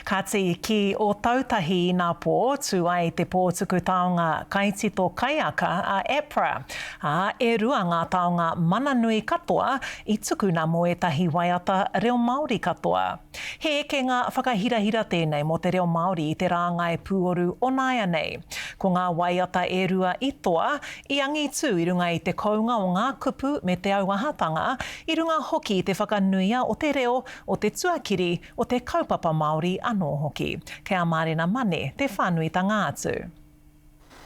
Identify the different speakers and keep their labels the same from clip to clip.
Speaker 1: Ka te ki Ōtautahi I nā pō, tū ai te pōtuku taonga kaitito kaiaka a APRA. E rua ngā taonga mana nui katoa I tuku nā moetahi waiata reo Māori katoa. He eke ngā whakahirahira tēnei mo te reo Māori I te rāngai pūoru onaia nei. Ko ngā waiata e rua I toa, I angi tū I runga I te kounga o ngā kupu me te auahatanga, I runga hoki I te whakanuia o te reo, o te tuakiri, o te kaupapa Māori anō hoki. Kia Mārena Mane, te whānuitanga atu.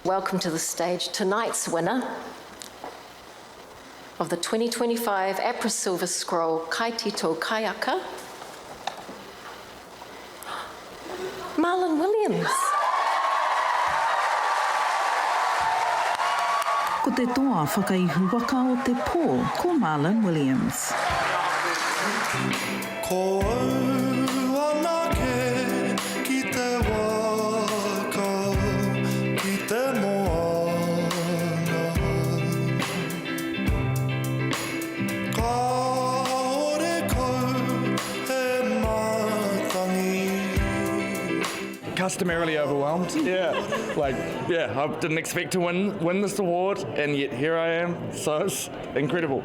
Speaker 2: Welcome to the stage, tonight's winner of the 2025 APRA Silver Scroll Kaitito Kaiaka, Marlon Williams.
Speaker 3: Ko te toa whakaihu waka o te pō, ko Marlon Williams.
Speaker 4: Ko au anake ki te waka, ki te moana. Ka ore kau he matangi.
Speaker 5: Customarily overwhelmed, I didn't expect to win this award, and yet here I am, so it's incredible,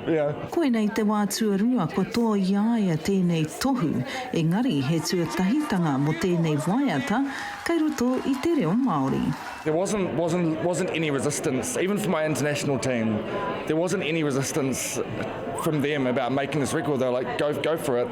Speaker 3: Koe nei te wā tuarua ko toa iaia tēnei tohu, engari he tuatahitanga mo tēnei waiata, kei roto I te reo Māori.
Speaker 5: There wasn't any resistance, even for my international team. There wasn't any resistance from them about making this record. They were like, go for it,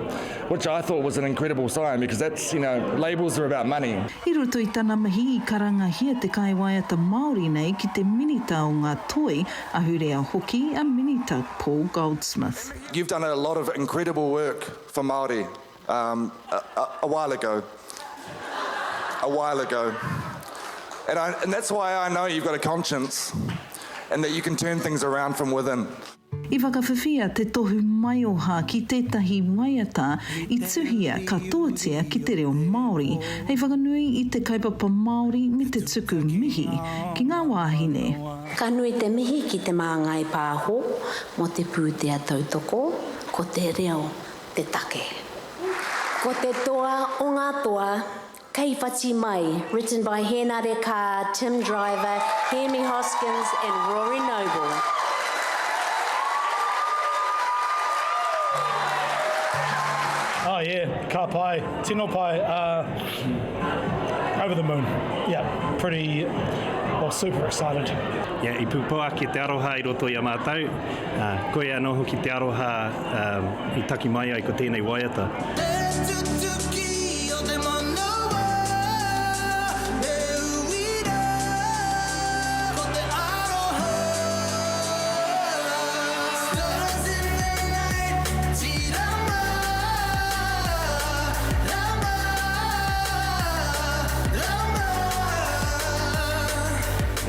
Speaker 5: which I thought was an incredible sign, because that's, labels are about money.
Speaker 3: I roto I tana mahi I karangahia te kai waiata Māori nei ki te minita o ngā toi a hurea hoki a minita Paul Goldsmith.
Speaker 4: You've done a lot of incredible work for Māori a while ago. And that's why I know you've got a conscience and that you can turn things around from within.
Speaker 3: I whakawhiwhia te tohu maioha ki tētahi waiata I tuhia katoatia ki te reo Māori, hei whakanui I te kaupapa Māori me te tuku mihi ki ngā wāhine.
Speaker 6: Ka nui te mihi ki te māngai pāho mo te pūtea tautoko, ko te reo te take. Ko te toa o ngā toa, Kei Whati Mai, written by Henare Ka, Tim Driver, Hemi Hoskins and Rory Noble.
Speaker 7: Oh yeah, ka pai, tino pai, over the moon. Yeah, pretty, super excited.
Speaker 8: Yeah, I pupoa ki te aroha I roto I a mātau. Koe anō hoki te aroha I taki mai ai ko tēnei waiata.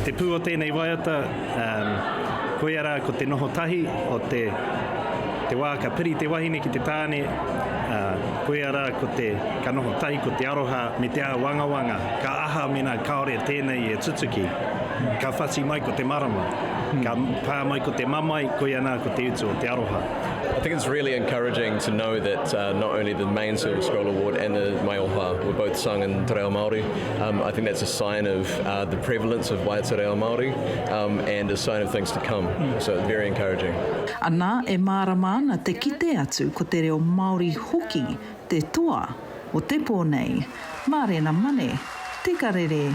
Speaker 8: Te pū o tēnei waiata, koe ara ko te noho tahi o te wā ka piri te wahine ki te tāne, koe ara ko te ka noho tahi ko te aroha me te wangawanga, ka aha mena kaore tēnei e tutuki, ka whati mai ko te marama, ka pā mai ko te mamai, koe ana ko te utu o te aroha.
Speaker 9: I think it's really encouraging to know that not only the main Silver Scroll Award and the Mai Oha were both sung in te reo Māori. I think that's a sign of the prevalence of waiata reo Māori and a sign of things to come. So it's very encouraging.
Speaker 3: Ana e mārama ana te kite atu ko te reo Māori hoki, te toa o te pōnei. Mārena Mane, te Karere.